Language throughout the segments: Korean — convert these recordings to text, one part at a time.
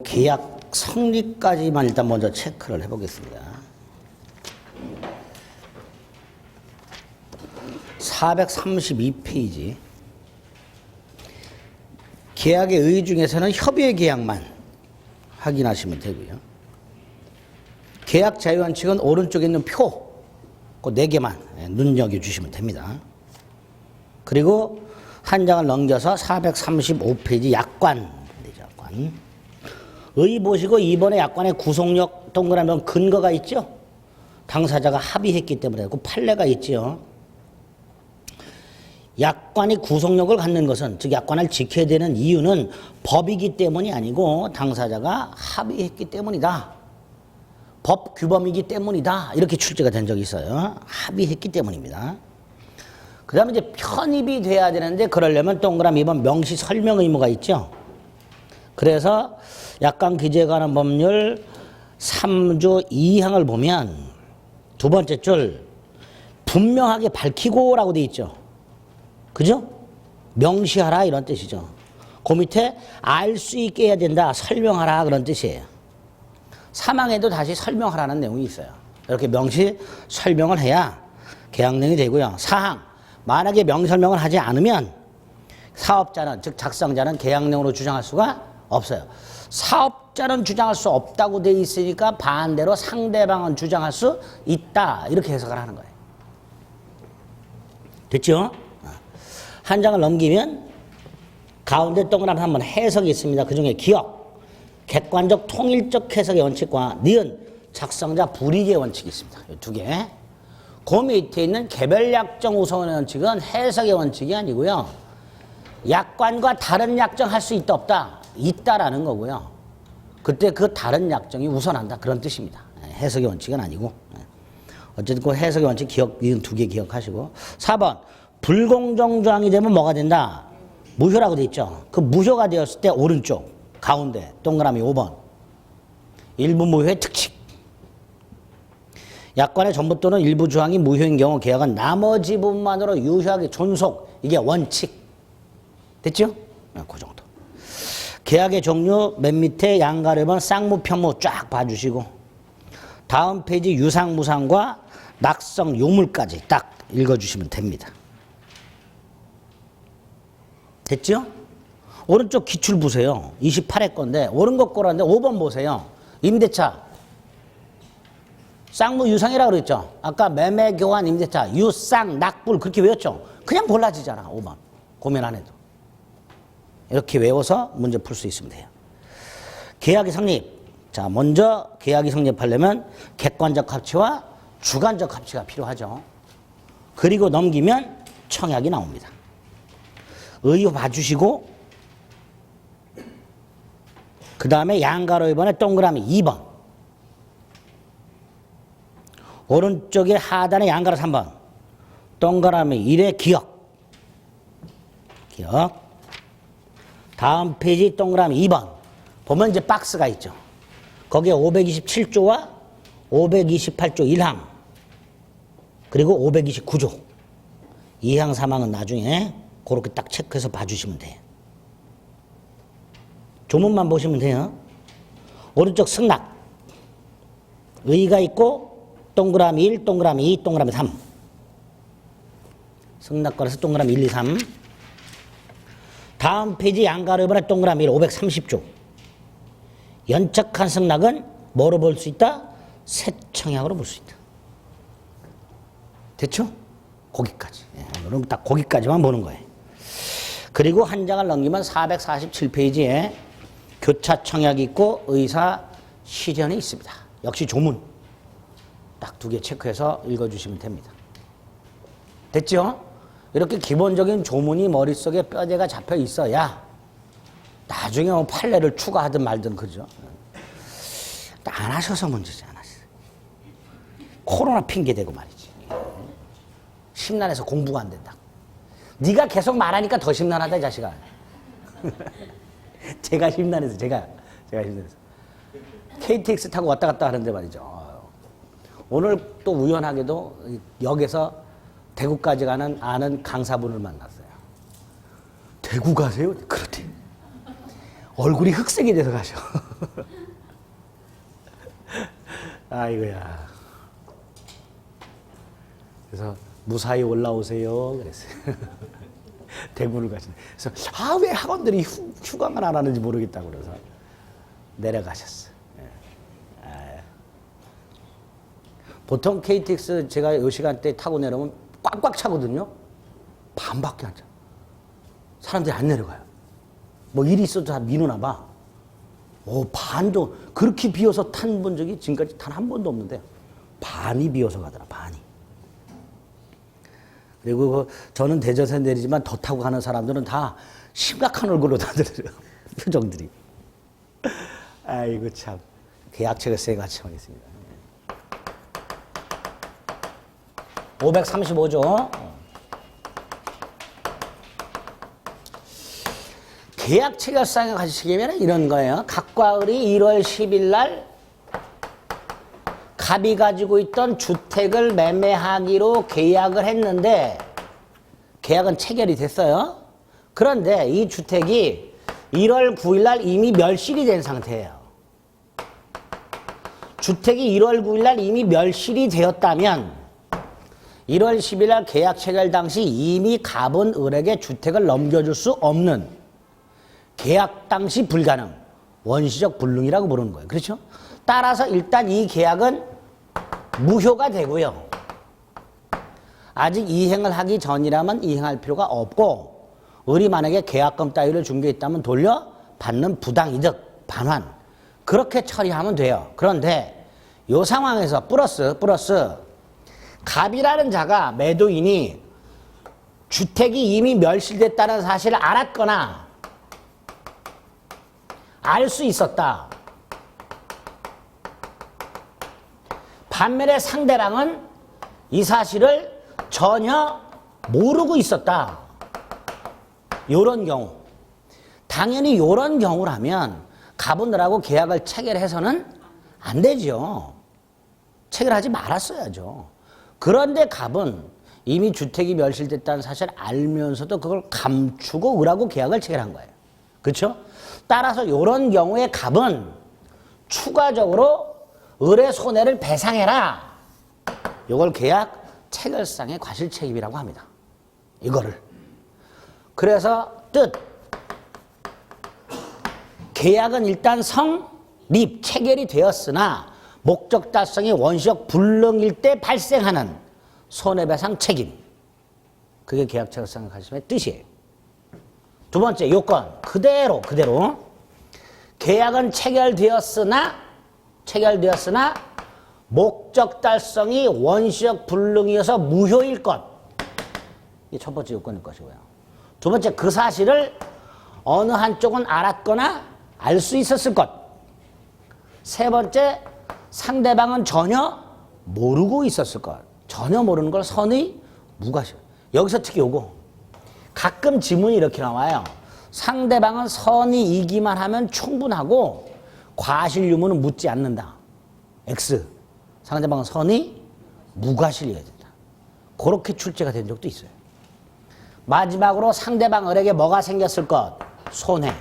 계약 성립까지만 일단 먼저 체크를 해보겠습니다. 432페이지. 계약의 의의 중에서는 협의의 계약만 확인하시면 되고요. 계약 자유원칙은 오른쪽에 있는 표, 그 4개만 눈여겨주시면 됩니다. 그리고 한 장을 넘겨서 435페이지 약관. 의 보시고 이번에 약관의 구속력 동그라미 근거가 있죠? 당사자가 합의했기 때문에 그 판례가 있죠. 약관이 구속력을 갖는 것은, 즉 약관을 지켜야 되는 이유는 법이기 때문이 아니고 당사자가 합의했기 때문이다. 법 규범이기 때문이다. 이렇게 출제가 된 적이 있어요. 합의했기 때문입니다. 그 다음에 이제 편입이 돼야 되는데 그러려면 동그라미 2번 명시 설명 의무가 있죠. 그래서 약관 규제에 관한 법률 3조 2항을 보면 두 번째 줄 분명하게 밝히고 라고 돼 있죠. 그죠? 명시하라 이런 뜻이죠. 그 밑에 알 수 있게 해야 된다. 설명하라 그런 뜻이에요. 사망에도 다시 설명하라는 내용이 있어요. 이렇게 명시 설명을 해야 계약령이 되고요. 사항, 만약에 명시 설명을 하지 않으면 사업자는, 즉 작성자는 계약령으로 주장할 수가 없어요. 사업자는 주장할 수 없다고 돼 있으니까 반대로 상대방은 주장할 수 있다. 이렇게 해석을 하는 거예요. 됐죠? 한 장을 넘기면 가운데 동그라미 한번 해석이 있습니다. 그중에 기억, 객관적 통일적 해석의 원칙과 니은, 작성자 불이익의 원칙이 있습니다. 이 2개. 그 밑에 있는 개별 약정 우선의 원칙은 해석의 원칙이 아니고요. 약관과 다른 약정 할 수 있다 없다? 있다라는 거고요. 그때 그 다른 약정이 우선한다 그런 뜻입니다. 해석의 원칙은 아니고. 어쨌든 그 해석의 원칙 기억, 니은 2개 기억하시고. 4번 불공정 조항이 되면 뭐가 된다? 무효라고 돼 있죠. 그 무효가 되었을 때 오른쪽 가운데 동그라미 5번 일부 무효의 특칙. 약관의 전부 또는 일부 조항이 무효인 경우 계약은 나머지 부분만으로 유효하게 존속. 이게 원칙. 됐죠? 그 정도. 계약의 종류 맨 밑에 양가르면 쌍무 편무 쫙 봐주시고 다음 페이지 유상무상과 낙성 요물까지 딱 읽어주시면 됩니다. 됐죠? 오른쪽 기출 보세요. 28회 건데 옳은 것 고라는데 5번 보세요. 임대차 쌍무 유상이라고 그랬죠. 아까 매매 교환 임대차 유쌍 낙불 그렇게 외웠죠. 그냥 골라지잖아. 5번 고민 안 해도 이렇게 외워서 문제 풀 수 있으면 돼요. 계약이 성립. 자, 먼저 계약이 성립하려면 객관적 합치와 주관적 합치가 필요하죠. 그리고 넘기면 청약이 나옵니다. 의의 봐주시고 그 다음에 양가로 2번에 동그라미 2번 오른쪽에 하단에 양가로 3번 동그라미 1의 기억 다음 페이지 동그라미 2번 보면 이제 박스가 있죠. 거기에 527조와 528조 1항 그리고 529조 2항 3항은 나중에 그렇게 딱 체크해서 봐주시면 돼요. 조문만 보시면 돼요. 오른쪽 승낙 의의가 있고 동그라미 1, 동그라미 2, 동그라미 3 승낙권에서 동그라미 1, 2, 3 다음 페이지 양가로 이번에 동그라미 1, 530조 연착한 승낙은 뭐로 볼 수 있다? 새청약으로 볼 수 있다. 됐죠? 거기까지. 여러분 딱 거기까지만 보는 거예요. 그리고 한 장을 넘기면 447페이지에 교차 청약이 있고 의사 실현이 있습니다. 역시 조문 딱 2개 체크해서 읽어주시면 됩니다. 됐죠? 이렇게 기본적인 조문이 머릿속에 뼈대가 잡혀 있어야 나중에 뭐 판례를 추가하든 말든 그죠? 안 하셔서 문제지 안 하세요. 코로나 핑계 대고 말이지. 심란해서 공부가 안 된다. 네가 계속 말하니까 더 심란하다 이 자식아. 제가 심란해서 제가 심란해서 KTX 타고 왔다 갔다 하는데 말이죠. 오늘 또 우연하게도 역에서 대구까지 가는 아는 강사분을 만났어요. 대구 가세요? 그렇대. 얼굴이 흑색이 돼서 가셔. 아이고야. 그래서 무사히 올라오세요. 그랬어요. 대구를 가시네. 그래서 왜 학원들이 휴강을 안 하는지 모르겠다고 그래서 내려가셨어요. 예. 보통 KTX 제가 이 시간대 타고 내려오면 꽉꽉 차거든요. 반밖에 안 차. 사람들이 안 내려가요. 뭐 일이 있어도 다 미루나 봐. 반도 그렇게 비어서 탄 본 적이 지금까지 단 한 번도 없는데 반이 비어서 가더라. 반이. 그리고 저는 대전에 내리지만 더 타고 가는 사람들은 다 심각한 얼굴로 다들 표정들이. 아이고 참 계약책을 세 같이 하겠습니다. 535조. 계약 체결상에 가시려면 이런 거예요. 갑과 을이 1월 10일 날 갑이 가지고 있던 주택을 매매하기로 계약을 했는데 계약은 체결이 됐어요. 그런데 이 주택이 1월 9일 날 이미 멸실이 된 상태예요. 주택이 1월 9일 날 이미 멸실이 되었다면 1월 10일 날 계약 체결 당시 이미 갑은 을에게 주택을 넘겨줄 수 없는 계약 당시 불가능, 원시적 불능이라고 부르는 거예요. 그렇죠? 따라서 일단 이 계약은 무효가 되고요. 아직 이행을 하기 전이라면 이행할 필요가 없고 을이 만약에 계약금 따위를 준 게 있다면 돌려받는 부당이득, 반환 그렇게 처리하면 돼요. 그런데 이 상황에서 플러스 갑이라는 자가 매도인이 주택이 이미 멸실됐다는 사실을 알았거나 알 수 있었다. 반면에 상대방은 이 사실을 전혀 모르고 있었다. 요런 경우. 당연히 요런 경우라면 갑은 을하고 계약을 체결해서는 안 되죠. 체결하지 말았어야죠. 그런데 갑은 이미 주택이 멸실됐다는 사실을 알면서도 그걸 감추고 을하고 계약을 체결한 거예요. 그렇죠? 따라서 이런 경우에 갑은 추가적으로 을의 손해를 배상해라. 이걸 계약 체결상의 과실책임이라고 합니다. 이거를. 그래서 뜻. 계약은 일단 성립, 체결이 되었으나 목적 달성이 원시적 불능일 때 발생하는 손해배상 책임. 그게 계약 체결상의 과실책임의 뜻이에요. 두 번째 요건 그대로 계약은 체결되었으나 목적 달성이 원시적 불능이어서 무효일 것. 이게 첫 번째 요건일 것이고요. 두 번째 그 사실을 어느 한쪽은 알았거나 알 수 있었을 것. 세 번째 상대방은 전혀 모르고 있었을 것. 전혀 모르는 걸 선의 무과실. 여기서 특히 요거. 가끔 지문이 이렇게 나와요. 상대방은 선이 이기만 하면 충분하고 과실 유무는 묻지 않는다. X. 상대방은 선이 무과실이어야 된다. 그렇게 출제가 된 적도 있어요. 마지막으로 상대방 을에게 뭐가 생겼을 것? 손해.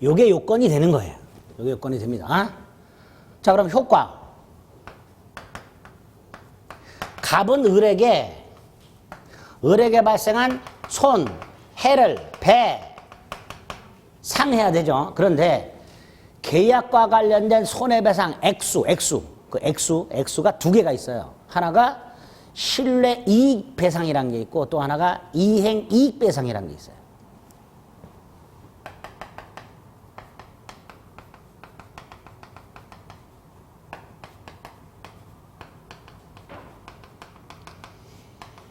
요게 요건이 되는 거예요. 요게 요건이 됩니다. 자, 그럼 효과. 갑은 을에게 발생한 손, 해를 배상해야 되죠. 그런데 계약과 관련된 손해배상 액수가 두 개가 있어요. 하나가 신뢰 이익 배상이라는 게 있고 또 하나가 이행 이익 배상이라는 게 있어요.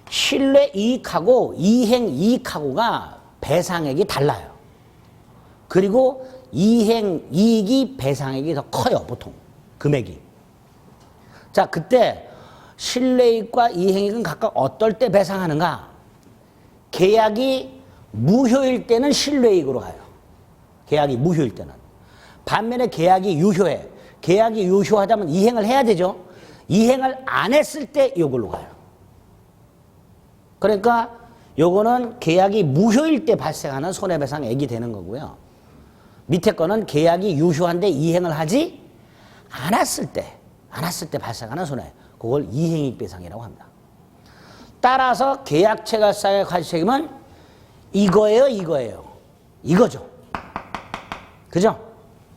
신뢰 이익하고 이행 이익하고가 배상액이 달라요. 그리고 이행 이익이 배상액이 더 커요, 보통. 금액이. 자, 그때 신뢰이익과 이행이익은 각각 어떨 때 배상하는가? 계약이 무효일 때는 신뢰이익으로 가요. 계약이 무효일 때는. 반면에 계약이 유효해. 계약이 유효하다면 이행을 해야 되죠. 이행을 안 했을 때 이걸로 가요. 그러니까 요거는 계약이 무효일 때 발생하는 손해배상액이 되는 거고요. 밑에 거는 계약이 유효한데 이행을 하지 않았을 때 발생하는 손해. 그걸 이행이익배상이라고 합니다. 따라서 계약체결상의 과실책임은 이거예요. 이거죠. 그죠?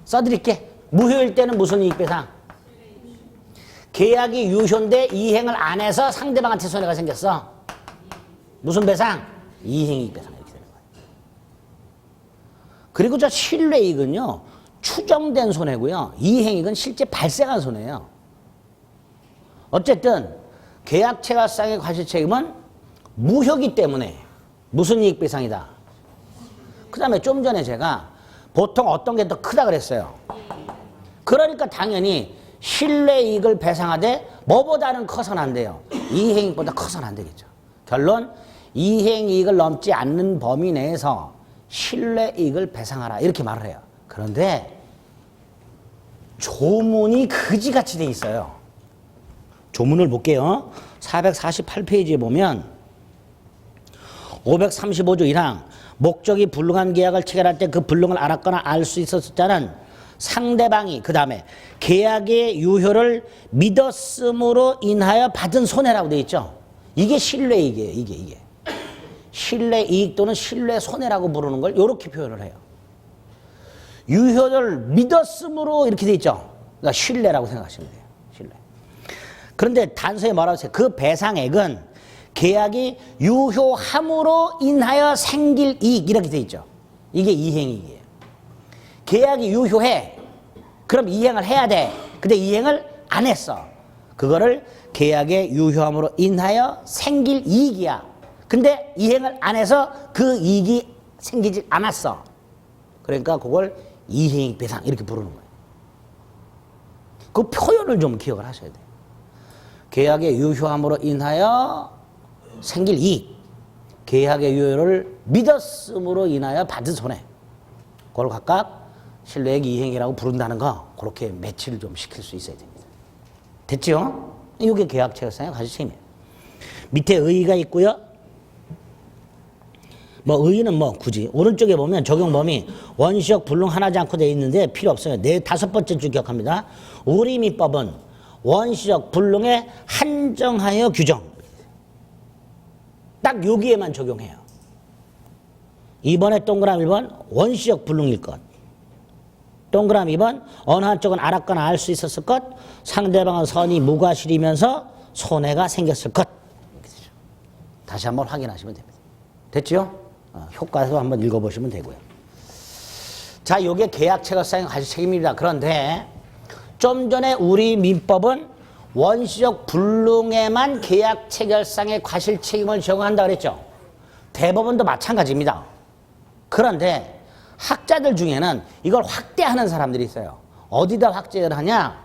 써드릴게. 무효일 때는 무슨 이익배상? 계약이 유효인데 이행을 안 해서 상대방한테 손해가 생겼어. 무슨 배상? 이행이익배상. 이렇게 되는 거예요. 그리고 저 신뢰이익은요, 추정된 손해고요. 이행이익은 실제 발생한 손해예요. 어쨌든 계약체결상의 과실책임은 무효기 때문에 무슨 이익배상이다. 그 다음에 좀 전에 제가 보통 어떤 게 더 크다 그랬어요. 그러니까 당연히 신뢰이익을 배상하되 뭐보다는 커서는 안 돼요. 이행이익보다 커서는 안 되겠죠. 결론, 이행이익을 넘지 않는 범위 내에서 신뢰이익을 배상하라 이렇게 말을 해요. 그런데 조문이 그지같이 돼 있어요. 조문을 볼게요. 448페이지에 보면 535조 1항 목적이 불능한 계약을 체결할 때 그 불능을 알았거나 알 수 있었을 자는 상대방이 그 다음에 계약의 유효를 믿었음으로 인하여 받은 손해라고 되어 있죠. 이게 신뢰이익이에요. 이게. 신뢰이익 또는 신뢰손해라고 부르는 걸 이렇게 표현을 해요. 유효를 믿었음으로 이렇게 되어 있죠. 그러니까 신뢰라고 생각하시면 돼요. 신뢰. 그런데 단서에 뭐라고 했어요? 그 배상액은 계약이 유효함으로 인하여 생길 이익 이렇게 되어 있죠. 이게 이행이익이에요. 계약이 유효해. 그럼 이행을 해야 돼. 근데 이행을 안 했어. 그거를 계약의 유효함으로 인하여 생길 이익이야. 근데 이행을 안 해서 그 이익이 생기지 않았어. 그러니까 그걸 이행이익 배상 이렇게 부르는 거예요. 그 표현을 좀 기억을 하셔야 돼요. 계약의 유효함으로 인하여 생길 이익, 계약의 유효를 믿었음으로 인하여 받은 손해, 그걸 각각 신뢰액 이행이라고 부른다는 거 그렇게 매치를 좀 시킬 수 있어야 됩니다. 됐죠? 이게 계약체결상의 과실책임이에요. 밑에 의의가 있고요. 의의는 굳이 오른쪽에 보면 적용 범위 원시적 불능 하나지 않고 되어 있는데 필요 없어요. 다섯 번째 줄 기억합니다. 우리 민법은 원시적 불능에 한정하여 규정. 딱 여기에만 적용해요. 2번에 동그라미 1번 원시적 불능일 것. 동그라미 2번 어느 한쪽은 알았거나 알 수 있었을 것. 상대방은 선이 무과실이면서 손해가 생겼을 것. 다시 한번 확인하시면 됩니다. 됐죠? 효과서 한번 읽어보시면 되고요. 자, 이게 계약체결상의 과실책임입니다. 그런데 좀 전에 우리 민법은 원시적 불능에만 계약체결상의 과실책임을 적용한다 그랬죠. 대법원도 마찬가지입니다. 그런데 학자들 중에는 이걸 확대하는 사람들이 있어요. 어디다 확대를 하냐?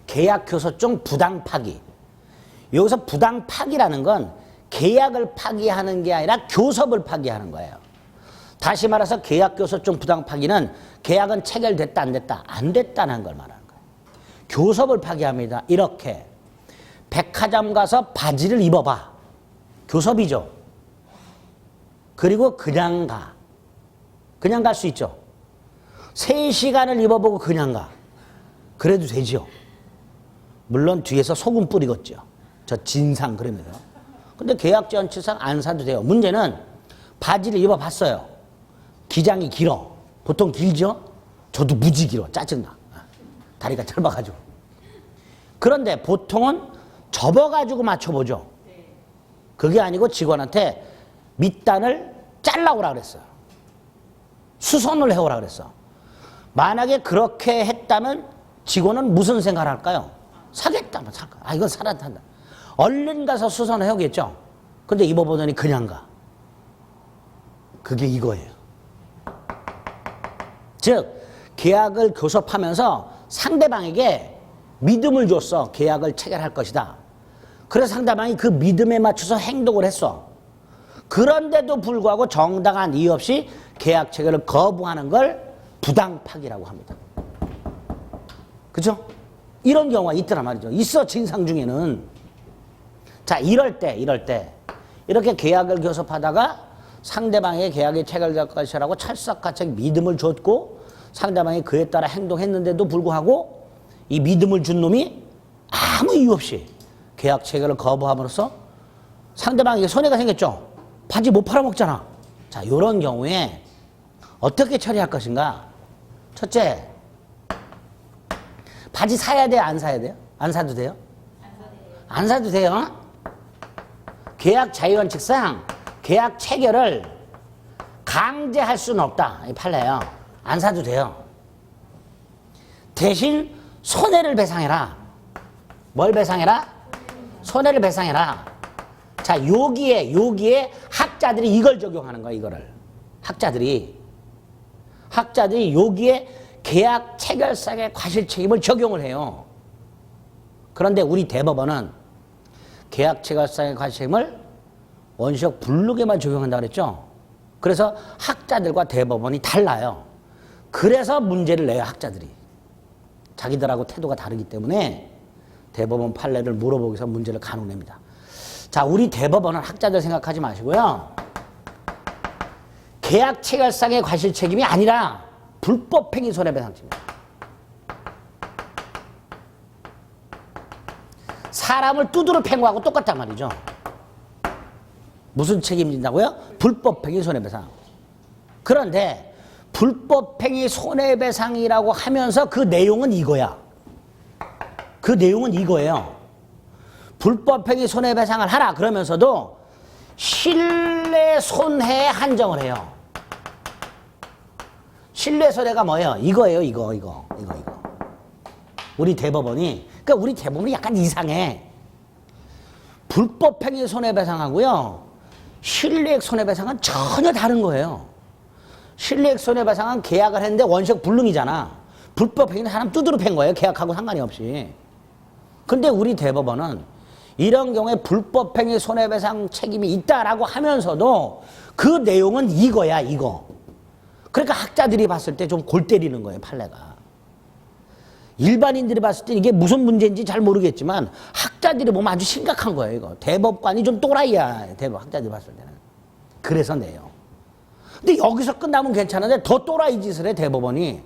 계약교섭 부당 파기. 여기서 부당 파기라는 건 계약을 파기하는 게 아니라 교섭을 파기하는 거예요. 다시 말해서 계약교섭 부당 파기는 계약은 체결됐다 안 됐다? 안 됐다는 걸 말하는 거예요. 교섭을 파기합니다. 이렇게 백화점 가서 바지를 입어봐. 교섭이죠. 그리고 그냥 가. 그냥 갈 수 있죠. 3시간을 입어보고 그냥 가. 그래도 되죠. 물론 뒤에서 소금 뿌리겠죠. 저 진상 그러면서. 근데 계약 전치상 안 사도 돼요. 문제는 바지를 입어봤어요. 기장이 길어. 보통 길죠? 저도 무지 길어. 짜증나. 다리가 짧아가지고. 그런데 보통은 접어가지고 맞춰보죠. 그게 아니고 직원한테 밑단을 잘라오라 그랬어요. 수선을 해오라 그랬어. 만약에 그렇게 했다면 직원은 무슨 생각을 할까요? 사겠다면 살까? 이건 살아야 한다. 얼른 가서 수선을 해오겠죠. 근데 입어보더니 그냥 가. 그게 이거예요. 즉 계약을 교섭하면서 상대방에게 믿음을 줬어. 계약을 체결할 것이다. 그래서 상대방이 그 믿음에 맞춰서 행동을 했어. 그런데도 불구하고 정당한 이유 없이 계약 체결을 거부하는 걸 부당파기라고 합니다. 그죠? 이런 경우가 있더란 말이죠. 있어, 진상 중에는. 자, 이럴 때 이렇게 계약을 교섭하다가 상대방의 계약이 체결될 것이라고 찰떡같이 믿음을 줬고 상대방이 그에 따라 행동했는데도 불구하고 이 믿음을 준 놈이 아무 이유 없이 계약 체결을 거부함으로써 상대방에게 손해가 생겼죠. 바지 못 팔아먹잖아. 자, 이런 경우에 어떻게 처리할 것인가? 첫째, 바지 사야 돼요? 안 사야 돼요? 안 사도 돼요? 안 사도 돼요. 계약 자유원칙상 계약 체결을 강제할 수는 없다. 이 판례요. 안 사도 돼요. 대신 손해를 배상해라. 뭘 배상해라? 손해를 배상해라. 자, 여기에 학자들이 이걸 적용하는 거야, 이거를. 학자들이 여기에 계약 체결상의 과실 책임을 적용을 해요. 그런데 우리 대법원은 계약 체결상의 과실 책임을 원시적 불능에만 적용한다고 그랬죠. 그래서 학자들과 대법원이 달라요. 그래서 문제를 내요, 학자들이. 자기들하고 태도가 다르기 때문에 대법원 판례를 물어보기 위해서 문제를 간혹 냅니다. 자, 우리 대법원은 학자들 생각하지 마시고요. 계약 체결상의 과실 책임이 아니라 불법행위 손해배상책입니다. 사람을 두드러 팬 거하고 똑같단 말이죠. 무슨 책임진다고요? 불법행위 손해배상. 그런데 불법행위 손해배상이라고 하면서 그 내용은 이거야. 그 내용은 이거예요. 불법행위 손해배상을 하라 그러면서도 신뢰 손해에 한정을 해요. 신뢰 손해가 뭐예요? 이거예요, 이거. 우리 대법원이, 그러니까 우리 대법원이 약간 이상해. 불법행위 손해배상하고요, 신뢰액 손해배상은 전혀 다른 거예요. 신뢰액 손해배상은 계약을 했는데 원시적 불능이잖아. 불법행위는 사람 두드러 팬 거예요, 계약하고 상관이 없이. 근데 우리 대법원은 이런 경우에 불법행위 손해배상 책임이 있다라고 하면서도 그 내용은 이거야, 이거. 그러니까 학자들이 봤을 때 좀 골 때리는 거예요, 판례가. 일반인들이 봤을 때 이게 무슨 문제인지 잘 모르겠지만 학자들이 보면 아주 심각한 거예요, 이거. 대법관이 좀 또라이야, 학자들이 봤을 때는. 그래서 내요. 근데 여기서 끝나면 괜찮은데 더 또라이 짓을 해, 대법원이.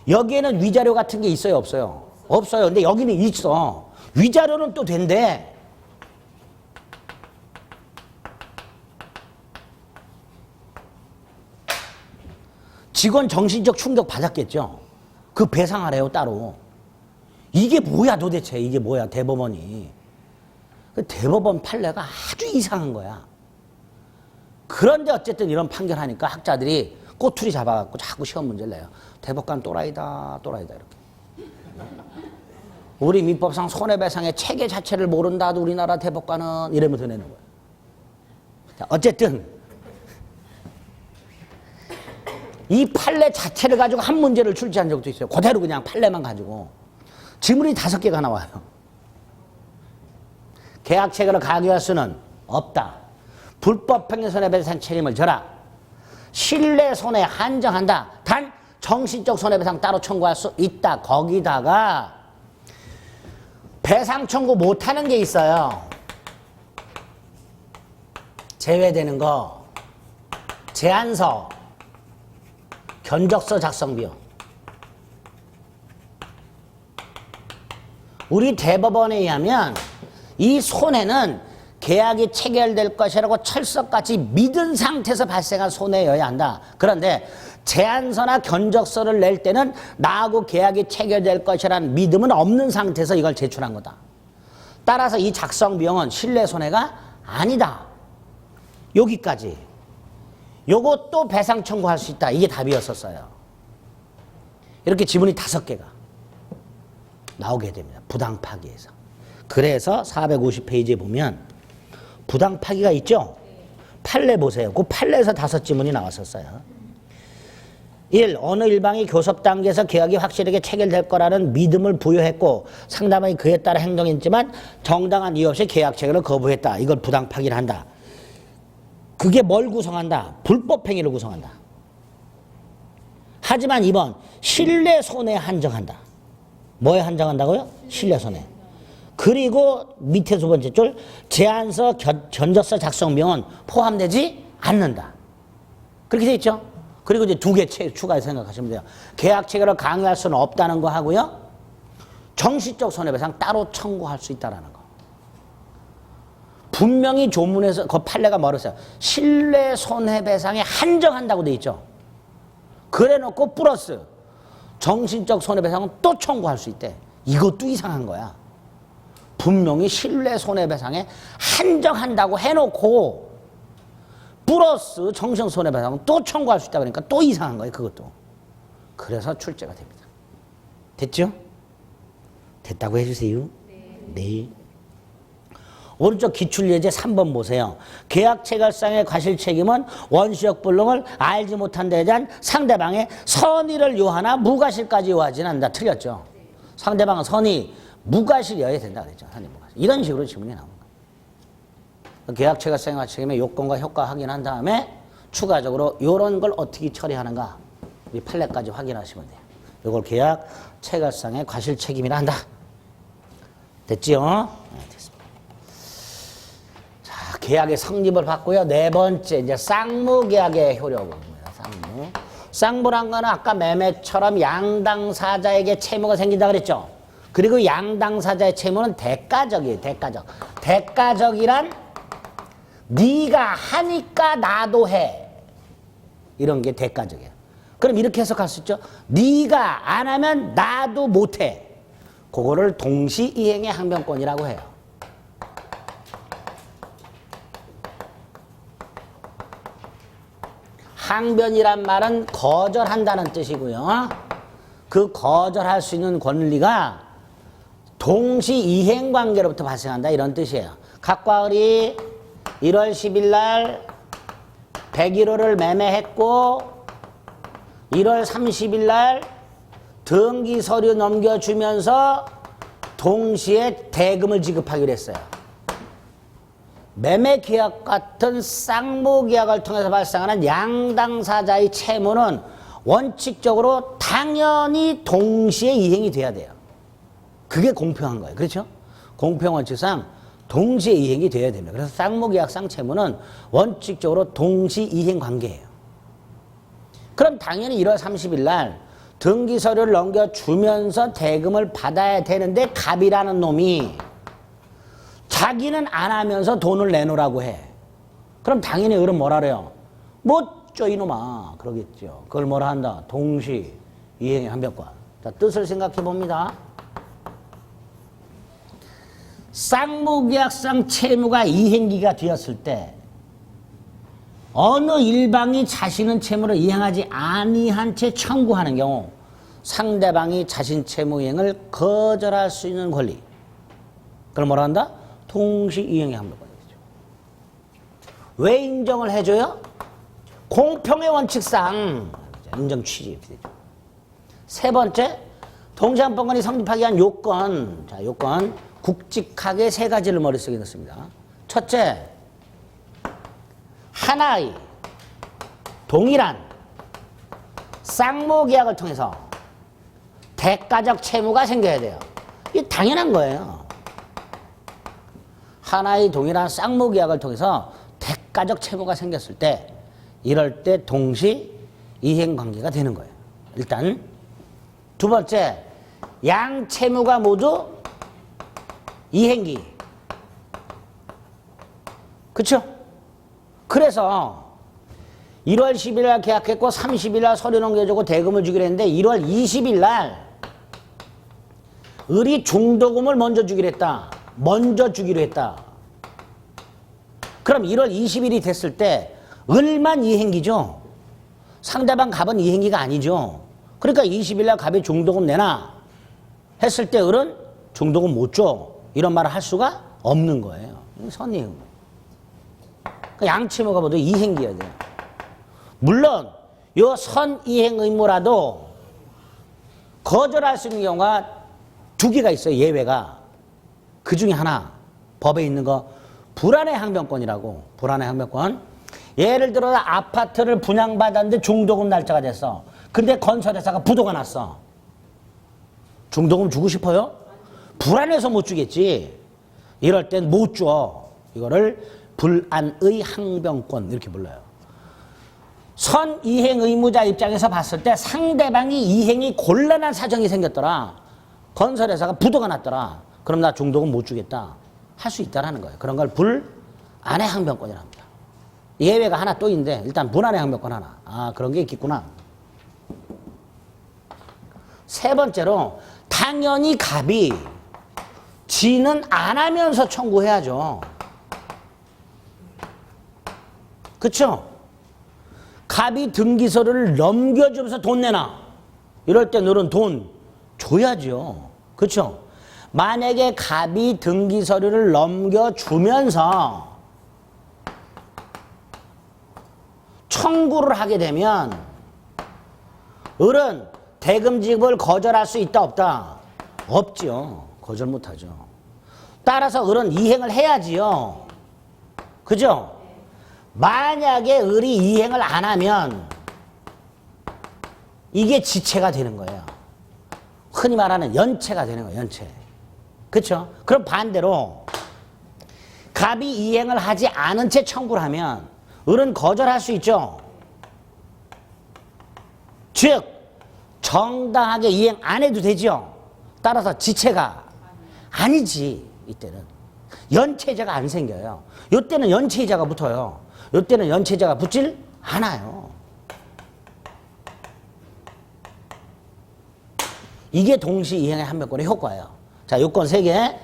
여기에는 위자료 같은 게 있어요, 없어요? 없어요. 근데 여기는 있어. 위자료는 또 된대. 직원 정신적 충격 받았겠죠. 그 배상하래요, 따로. 이게 뭐야, 도대체. 이게 뭐야, 대법원이. 대법원 판례가 아주 이상한 거야. 그런데 어쨌든 이런 판결하니까 학자들이 꼬투리 잡아갖고 자꾸 시험 문제를 내요. 대법관 또라이다, 이렇게. 우리 민법상 손해배상의 체계 자체를 모른다도 우리나라 대법관은 이러면서 내는 거예요. 자, 어쨌든 이 판례 자체를 가지고 한 문제를 출제한 적도 있어요. 그대로 그냥 판례만 가지고. 지문이 5개가 나와요. 계약 체결을 강요할 수는 없다. 불법행위 손해배상 책임을 져라. 신뢰 손해 한정한다. 단 정신적 손해배상 따로 청구할 수 있다. 거기다가 배상 청구 못하는 게 있어요. 제외되는 거. 제안서, 견적서 작성 비용. 우리 대법원에 의하면 이 손해는 계약이 체결될 것이라고 철석같이 믿은 상태에서 발생한 손해여야 한다. 그런데 제안서나 견적서를 낼 때는 나하고 계약이 체결될 것이라는 믿음은 없는 상태에서 이걸 제출한 거다. 따라서 이 작성 비용은 신뢰 손해가 아니다. 여기까지. 요것도 배상 청구할 수 있다. 이게 답이었었어요. 이렇게 지문이 5개가 나오게 됩니다. 부당 파기에서. 그래서 450페이지에 보면 부당 파기가 있죠? 판례 보세요. 그 판례에서 5지문이 나왔었어요. 1. 어느 일방이 교섭 단계에서 계약이 확실하게 체결될 거라는 믿음을 부여했고 상대방이 그에 따라 행동했지만 정당한 이유 없이 계약 체결을 거부했다. 이걸 부당 파기를 한다. 그게 뭘 구성한다? 불법행위를 구성한다. 하지만 2번 신뢰 손해 한정한다. 뭐에 한정한다고요? 신뢰 손해. 그리고 밑에 두 번째 줄 제안서 견적서 작성 명은 포함되지 않는다. 그렇게 돼 있죠. 그리고 이제 두 개 추가해서 생각하시면 돼요. 계약 체결을 강요할 수는 없다는 거 하고요. 정신적 손해배상 따로 청구할 수 있다는 거. 분명히 조문에서 그 판례가 뭐랬어요? 실내 손해배상에 한정한다고 돼 있죠. 그래 놓고 플러스 정신적 손해배상은 또 청구할 수 있대. 이것도 이상한 거야. 분명히 실내 손해배상에 한정한다고 해놓고 플러스 정신적 손해배상은 또 청구할 수 있다 그러니까 또 이상한 거예요. 그것도. 그래서 출제가 됩니다. 됐죠? 됐다고 해주세요. 네. 오른쪽 기출예제 3번 보세요. 계약 체결상의 과실 책임은 원시적 불능을 알지 못한 데 대한 상대방의 선의를 요하나 무과실까지 요하지는 않는다. 틀렸죠. 상대방은 선의, 무과실이어야 된다 그랬죠. 선의, 무과실. 이런 식으로 질문이 나옵니다. 계약 체결상의 과실 책임의 요건과 효과 확인한 다음에 추가적으로 이런 걸 어떻게 처리하는가 이 판례까지 확인하시면 돼요. 이걸 계약 체결상의 과실 책임이라 한다. 됐지요? 네, 됐습니다. 자, 계약의 성립을 받고요. 네 번째, 이제 쌍무계약의 효력입니다. 쌍무. 쌍무란 거는 아까 매매처럼 양당사자에게 채무가 생긴다 그랬죠? 그리고 양당사자의 채무는 대가적이에요. 대가적. 대가적이란 네가 하니까 나도 해. 이런 게 대가적이에요. 그럼 이렇게 해석할 수 있죠? 네가 안 하면 나도 못 해. 그거를 동시이행의 항변권이라고 해요. 항변이란 말은 거절한다는 뜻이고요. 그 거절할 수 있는 권리가 동시이행 관계로부터 발생한다 이런 뜻이에요. 각과 을이 1월 10일 날 101호를 매매했고 1월 30일 날 등기 서류 넘겨주면서 동시에 대금을 지급하기로 했어요. 매매 계약 같은 쌍무 계약을 통해서 발생하는 양당사자의 채무는 원칙적으로 당연히 동시에 이행이 돼야 돼요. 그게 공평한 거예요. 그렇죠? 공평 원칙상 동시에 이행이 돼야 됩니다. 그래서 쌍무 계약상 채무는 원칙적으로 동시 이행 관계예요. 그럼 당연히 1월 30일 날 등기 서류를 넘겨주면서 대금을 받아야 되는데 갑이라는 놈이 자기는 안 하면서 돈을 내놓으라고 해. 그럼 당연히 을은 뭐라 그래요? 못줘 이놈아. 그러겠죠. 그걸 뭐라 한다? 동시 이행의 항변권. 자, 뜻을 생각해 봅니다. 쌍무계약상 채무가 이행기가 되었을 때 어느 일방이 자신은 채무를 이행하지 아니한 채 청구하는 경우 상대방이 자신 채무 이행을 거절할 수 있는 권리. 그걸 뭐라 한다? 동시 이행의 항변권이죠. 왜 인정을 해줘요? 공평의 원칙상 인정 취지. 세 번째, 동시항변권이 성립하기 위한 요건. 자, 요건 굵직하게 세 가지를 머릿속에 넣습니다. 첫째, 하나의 동일한 쌍무 계약을 통해서 대가적 채무가 생겨야 돼요. 이게 당연한 거예요. 하나의 동일한 쌍무 계약을 통해서 대가적 채무가 생겼을 때 이럴 때 동시 이행 관계가 되는 거예요. 일단 두 번째, 양 채무가 모두 이행기. 그렇죠? 그래서 1월 10일 날 계약했고 30일 날 서류 넘겨주고 대금을 주기로 했는데 1월 20일 날 을이 중도금을 먼저 주기로 했다. 먼저 주기로 했다. 그럼 1월 20일이 됐을 때 을만 이행기죠. 상대방 갑은 이행기가 아니죠. 그러니까 20일 날 갑이 중도금 내놔 했을 때 을은 중도금 못 줘. 이런 말을 할 수가 없는 거예요. 선이행. 양채무가 모두 이행기여야 돼요. 물론 요 선이행 의무라도 거절할 수 있는 경우가 두 개가 있어요. 예외가. 그 중에 하나 법에 있는 거 불안의 항변권이라고. 불안의 항변권. 예를 들어 아파트를 분양받았는데 중도금 날짜가 됐어. 근데 건설회사가 부도가 났어. 중도금 주고 싶어요? 불안해서 못 주겠지. 이럴 땐 못 줘. 이거를 불안의 항변권 이렇게 불러요. 선이행 의무자 입장에서 봤을 때 상대방이 이행이 곤란한 사정이 생겼더라. 건설회사가 부도가 났더라. 그럼 나 중도금 못 주겠다. 할 수 있다라는 거예요. 그런 걸 불안의 항변권이라 합니다. 예외가 하나 또 있는데 일단 불안의 항변권 하나. 아, 그런 게 있겠구나. 세 번째로 당연히 갑이 지는 안 하면서 청구해야죠. 그쵸? 갑이 등기서류를 넘겨주면서 돈 내놔. 이럴 때 너는 돈 줘야죠. 그쵸? 만약에 갑이 등기서류를 넘겨주면서 청구를 하게 되면 을은 대금 지급을 거절할 수 있다 없다? 없지요. 거절 못하죠. 따라서 을은 이행을 해야지요. 그죠? 만약에 을이 이행을 안 하면 이게 지체가 되는 거예요. 흔히 말하는 연체가 되는 거예요. 연체. 그렇죠? 그럼 반대로 갑이 이행을 하지 않은 채 청구를 하면 을은 거절할 수 있죠. 즉 정당하게 이행 안 해도 되죠. 따라서 지체가 아니지. 이때는 연체자가 안 생겨요. 이때는 연체자가 붙어요. 이때는 연체자가 붙질 않아요. 이게 동시이행의 한명권의 효과예요. 자, 요건 3개.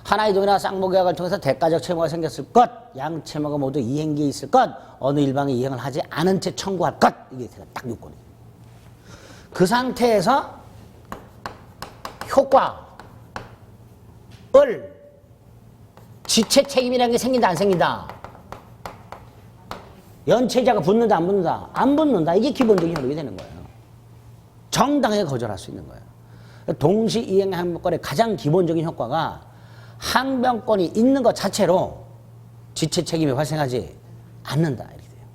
하나의 동이나 쌍목계약을 통해서 대가적 채무가 생겼을 것, 양 채무가 모두 이행기에 있을 것, 어느 일방이 이행을 하지 않은 채 청구할 것. 이게 딱 요건이에요. 그 상태에서 효과, 을, 지체 책임이라는 게 생긴다 안 생긴다? 연체자가 붙는다 안 붙는다? 안 붙는다. 이게 기본적인 효력이 되는 거예요. 정당하게 거절할 수 있는 거예요. 동시이행 항변권의 가장 기본적인 효과가 항변권이 있는 것 자체로 지체 책임이 발생하지 않는다. 이렇게 돼요.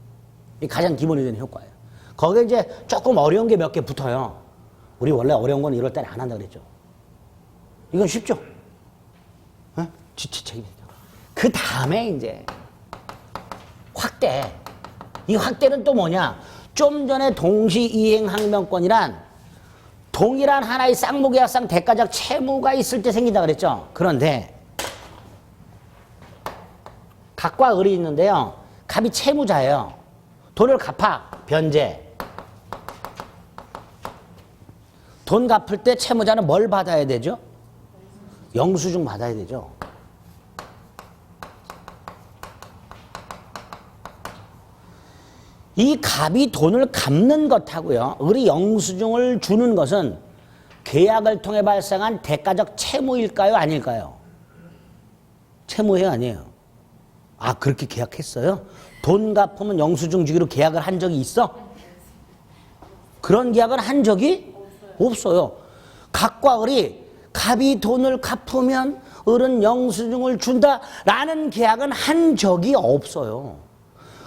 이게 가장 기본이 되는 효과예요. 거기에 이제 조금 어려운 게 몇 개 붙어요. 우리 원래 어려운 건 이럴 때는 안 한다 그랬죠. 이건 쉽죠? 어? 지체 책임이. 그 다음에 이제 확대. 이 확대는 또 뭐냐? 좀 전에 동시이행 항변권이란 동일한 하나의 쌍무계약상 대가적 채무가 있을 때 생긴다 그랬죠. 그런데 갑과 을이 있는데요. 갑이 채무자예요. 돈을 갚아. 변제. 돈 갚을 때 채무자는 뭘 받아야 되죠? 영수증 받아야 되죠. 이 갑이 돈을 갚는 것하고요, 을이 영수증을 주는 것은 계약을 통해 발생한 대가적 채무일까요? 아닐까요? 채무예요? 아니에요? 아, 그렇게 계약했어요? 돈 갚으면 영수증 주기로 계약을 한 적이 있어? 그런 계약을 한 적이 없어요. 갑과 을이 갑이 돈을 갚으면 을은 영수증을 준다라는 계약은 한 적이 없어요.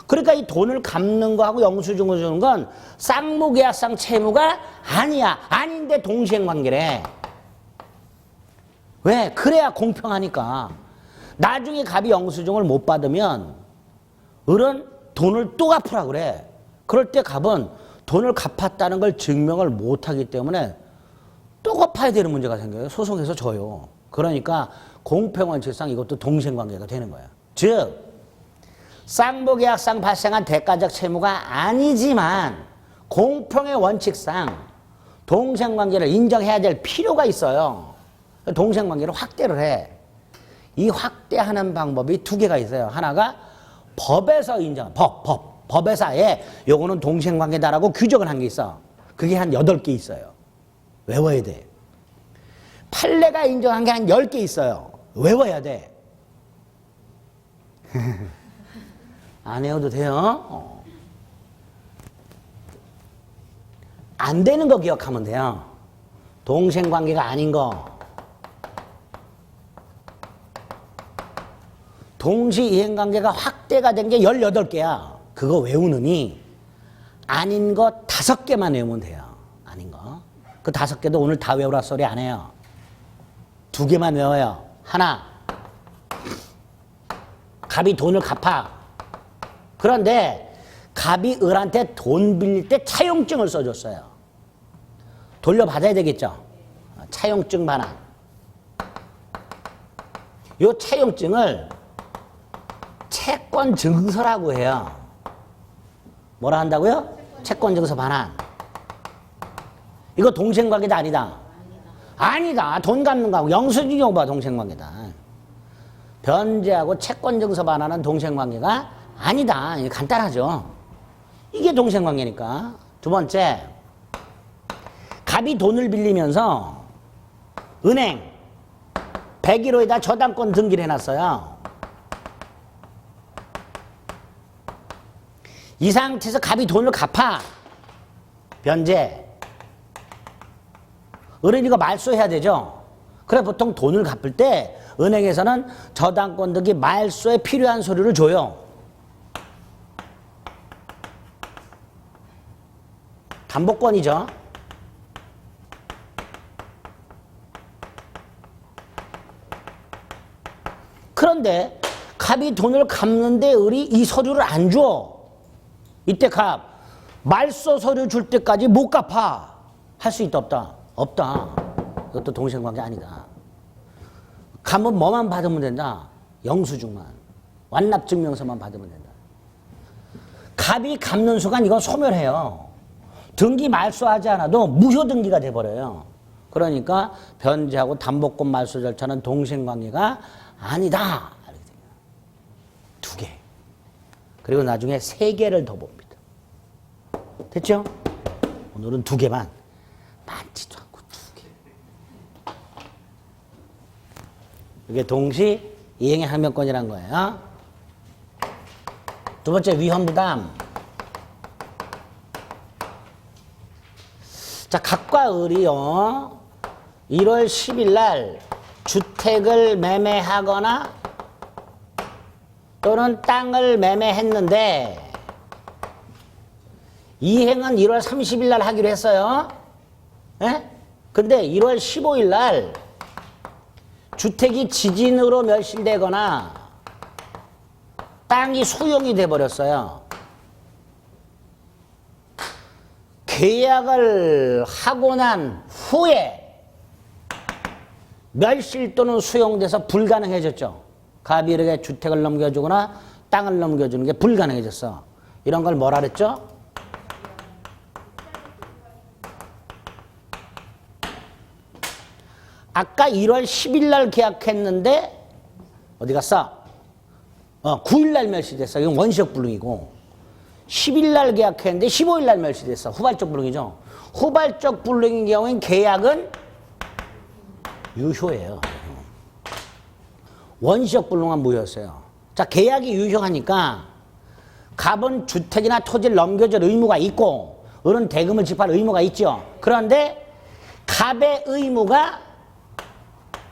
그러니까 이 돈을 갚는 거하고 영수증을 주는 건 쌍무계약상 채무가 아니야. 아닌데 동시행관계래. 왜? 그래야 공평하니까. 나중에 갑이 영수증을 못 받으면 을은 돈을 또 갚으라 그래. 그럴 때 갑은 돈을 갚았다는 걸 증명을 못하기 때문에 또 갚아야 되는 문제가 생겨요. 소송에서 져요. 그러니까 공평원칙상 이것도 동시행관계가 되는 거야. 즉 쌍무계약상 발생한 대가적 채무가 아니지만 공평의 원칙상 동생관계를 인정해야 될 필요가 있어요. 동생관계를 확대를 해. 이 확대하는 방법이 2개가 있어요. 하나가 법에서 인정, 법에서에 요거는 동생관계다라고 규정을 한 게 있어. 그게 한 8개 있어요. 외워야 돼. 판례가 인정한 게 한 10개 있어요. 외워야 돼. 안 외워도 돼요. 안 되는 거 기억하면 돼요. 동생관계가 아닌 거. 동시이행관계가 확대가 된 게 18개야. 그거 외우느니 아닌 거 5개만 외우면 돼요. 아닌 거. 그 5개도 오늘 다 외우라 소리 안 해요. 두 개만 외워요. 하나, 갑이 돈을 갚아. 그런데 갑이 을한테 돈 빌릴 때 차용증을 써줬어요. 돌려받아야 되겠죠. 차용증 반환. 요 차용증을 채권 증서라고 해요. 뭐라 한다고요? 채권 증서 반환. 이거 동생관계다 아니다? 아니다. 돈 갚는 거하고 영수증 용과 동생관계다. 변제하고 채권 증서 반환은 동생관계가 아니다. 간단하죠. 이게 동생관계니까. 두 번째, 갑이 돈을 빌리면서 은행 101호에다 저당권 등기를 해놨어요. 이 상태에서 갑이 돈을 갚아. 변제. 은행이 이거 말소해야 되죠. 그래 보통 돈을 갚을 때 은행에서는 저당권 등기 말소에 필요한 서류를 줘요. 담보권이죠. 그런데 갑이 돈을 갚는데 을이 이 서류를 안 줘. 이때 갑 말소 서류 줄 때까지 못 갚아. 할 수 있다 없다? 없다. 이것도 동생관계 아니다. 갑은 뭐만 받으면 된다? 영수증만. 완납증명서만 받으면 된다. 갑이 갚는 순간 이건 소멸해요. 등기 말소하지 않아도 무효 등기가 돼버려요. 그러니까 변제하고 담보권 말소 절차는 동생관계가 아니다. 두 개. 그리고 나중에 세 개를 더 봅니다. 됐죠? 오늘은 두 개만. 많지도 않고 두 개. 이게 동시 이행의 항명권이란 거예요. 두 번째, 위험부담. 자, 갑과 을이요. 1월 10일 날 주택을 매매하거나 또는 땅을 매매했는데 이행은 1월 30일 날 하기로 했어요. 예? 근데 1월 15일 날 주택이 지진으로 멸실되거나 땅이 소용이 돼버렸어요. 계약을 하고 난 후에 멸실 또는 수용돼서 불가능해졌죠. 갑이 이렇게 주택을 넘겨주거나 땅을 넘겨주는 게 불가능해졌어. 이런 걸 뭐라 그랬죠? 아까 1월 10일 날 계약했는데 어디 갔어? 9일 날 멸실됐어. 이건 원시적 불능이고 10일 날 계약했는데 15일 날 멸실됐어. 후발적 불능이죠. 후발적 불능인 경우엔 계약은 유효예요. 원시적 불능은 무효였어요. 자, 계약이 유효하니까 갑은 주택이나 토지를 넘겨줄 의무가 있고 을은 대금을 지급할 의무가 있죠. 그런데 갑의 의무가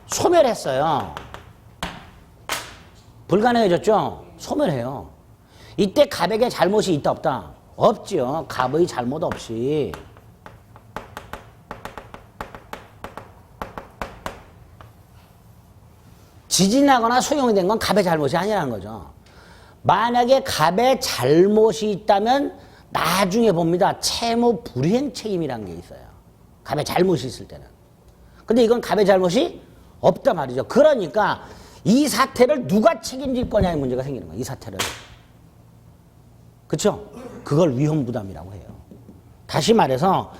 소멸했어요. 불가능해졌죠? 소멸해요. 이때 갑에게 잘못이 있다 없다? 없지요. 갑의 잘못 없이. 지진하거나 소용이 된 건 갑의 잘못이 아니라는 거죠. 만약에 갑의 잘못이 있다면 나중에 봅니다. 채무 불이행 책임이라는 게 있어요. 갑의 잘못이 있을 때는. 근데 이건 갑의 잘못이 없단 말이죠. 그러니까 이 사태를 누가 책임질 거냐의 문제가 생기는 거예요. 이 사태를. 그렇죠? 그걸 위험부담이라고 해요. 다시 말해서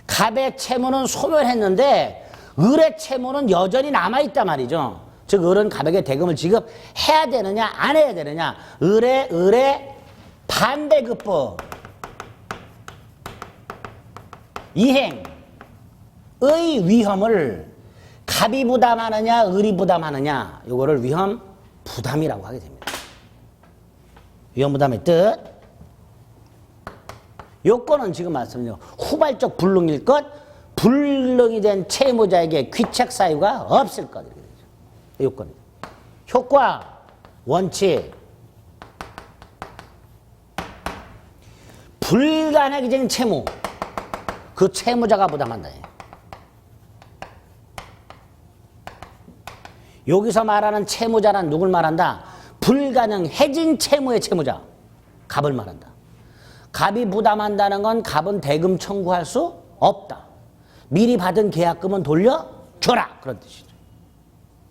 갑의 채무는 소멸했는데 을의 채무는 여전히 남아있단 말이죠. 즉 을은 갑에게 대금을 지급해야 되느냐 안 해야 되느냐. 을의 반대급부 이행의 위험을 갑이 부담하느냐 을이 부담하느냐, 이거를 위험 부담이라고 하게 됩니다. 위험 부담의 뜻. 요건은 지금 말씀드린 후발적 불능일 것, 불능이 된 채무자에게 귀책 사유가 없을 것. 이렇게 되죠. 요건입니다. 효과, 원칙. 불가능해진 채무, 그 채무자가 부담한다. 여기서 말하는 채무자는 누굴 말한다? 불가능해진 채무의 채무자. 갑을 말한다. 갑이 부담한다는 건 갑은 대금 청구할 수 없다. 미리 받은 계약금은 돌려줘라. 그런 뜻이죠.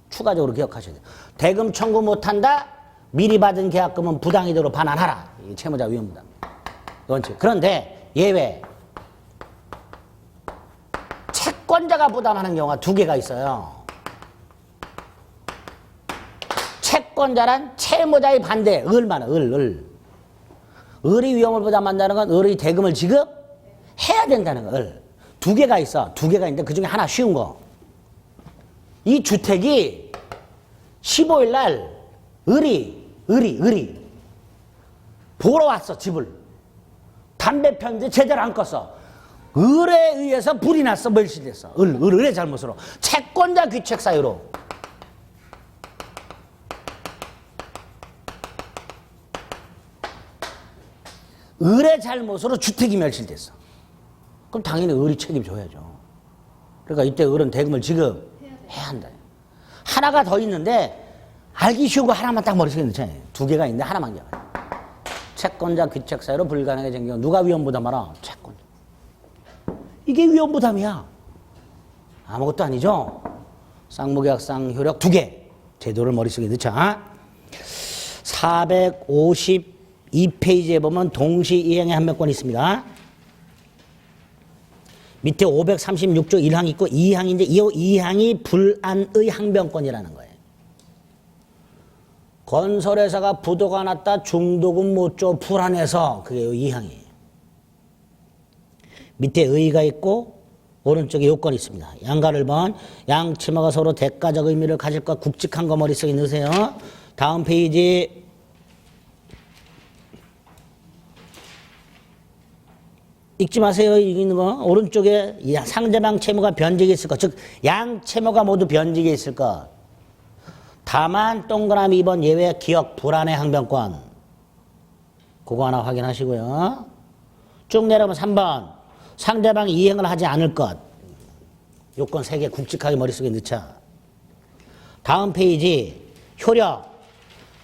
추가적으로 기억하셔야 돼요. 대금 청구 못한다. 미리 받은 계약금은 부당이대로 반환하라. 이 채무자 위험부담. 원칙. 그런데 예외. 채권자가 부담하는 경우가 두 개가 있어요. 채권자란 채무자의 반대. 을만 을이 위험을 부담한다는 건 을의 대금을 지급해야 된다는 거. 두 개가 있어. 두 개가 있는데 그중에 하나 쉬운 거. 이 주택이 15일 날 을이 보러 왔어. 집을. 담배 편지 제대로 안 껐어. 을에 의해서 불이 났어. 멸실됐어. 을의 잘못으로. 채권자 귀책 사유로. 을의 잘못으로 주택이 멸실됐어. 그럼 당연히 을이 책임져야죠. 그러니까 이때 을은 대금을 지급해야 한다. 하나가 더 있는데 알기 쉬운 거 하나만 딱 머릿속에 넣자. 두 개가 있는데 하나만 기억. 채권자 귀책 사유로 불가능해진 경우 누가 위험부담하라? 채권자. 이게 위험부담이야. 아무것도 아니죠. 쌍무계약 쌍효력 두 개. 제도를 머릿속에 넣자. 452페이지에 보면 동시이행의 항변권이 있습니다. 밑에 536조 1항 있고 2항인데 이 2항이 불안의 항변권이라는 거예요. 건설회사가 부도가 났다. 중도금 못 줘. 불안해서. 그게 2항이에요. 밑에 의의가 있고 오른쪽에 요건이 있습니다. 양가를 번 양채무가 서로 대가적 의미를 가질 것 굵직한 거 머릿속에 넣으세요. 다음 페이지. 읽지 마세요. 읽는 거. 오른쪽에 상대방 채무가 변직이 있을 것. 즉 양채무가 모두 변직이 있을 것. 다만 동그라미 2번 예외 기억 불안의 항변권. 그거 하나 확인하시고요. 쭉 내려오면 3번 상대방이 이행을 하지 않을 것. 요건 3개 굵직하게 머릿속에 넣자. 다음 페이지 효력.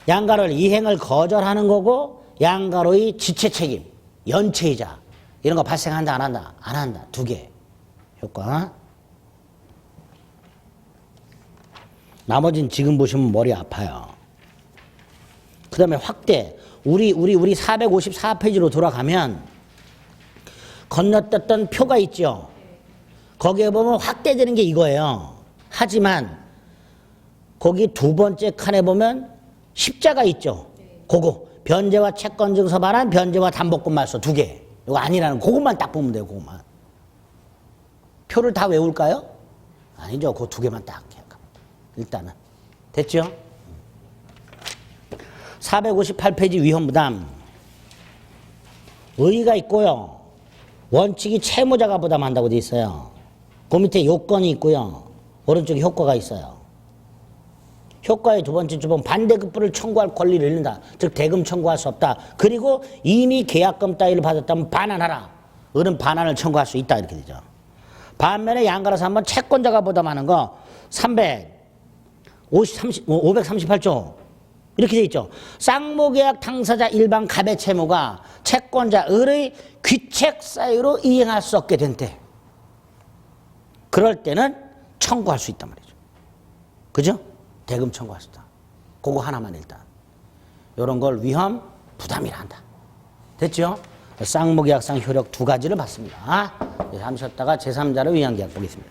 양가를 이행을 거절하는 거고 양가로의 지체 책임, 연체이자 이런 거 발생한다 안 한다? 안 한다. 2개. 효과. 나머지는 지금 보시면 머리 아파요. 그 다음에 확대. 우리 454페이지로 돌아가면 건너뛰었던 표가 있죠. 거기에 보면 확대되는 게 이거예요. 하지만 거기 두 번째 칸에 보면 십자가 있죠. 그거. 변제와 채권증서 반환, 변제와 담보권 말소 2개. 이거 아니라는 그것만 딱 보면 돼요. 그것만. 표를 다 외울까요? 아니죠. 그 2개만 딱 기억합니다. 일단은. 됐죠? 458페이지 위험부담. 의의가 있고요. 원칙이 채무자가 부담한다고 돼 있어요. 그 밑에 요건이 있고요. 오른쪽에 효과가 있어요. 효과의 두 번째 주범 반대급부를 청구할 권리를 잃는다. 즉 대금 청구할 수 없다. 그리고 이미 계약금 따위를 받았다면 반환하라. 을은 반환을 청구할 수 있다. 이렇게 되죠. 반면에 양가라서 한번 채권자가 부담하는 거 538조 이렇게 돼 있죠. 쌍무계약 당사자 일반 갑의 채무가 채권자 을의 귀책 사유로 이행할 수 없게 된 때 그럴 때는 청구할 수 있단 말이죠. 그죠? 대금 청구할 수 있다. 그거 하나만 일단. 이런 걸 위험 부담이라 한다. 됐죠? 쌍무계약상 효력 2가지를 봤습니다. 잠시 쉬었다가 제3자를 위한 계약 보겠습니다.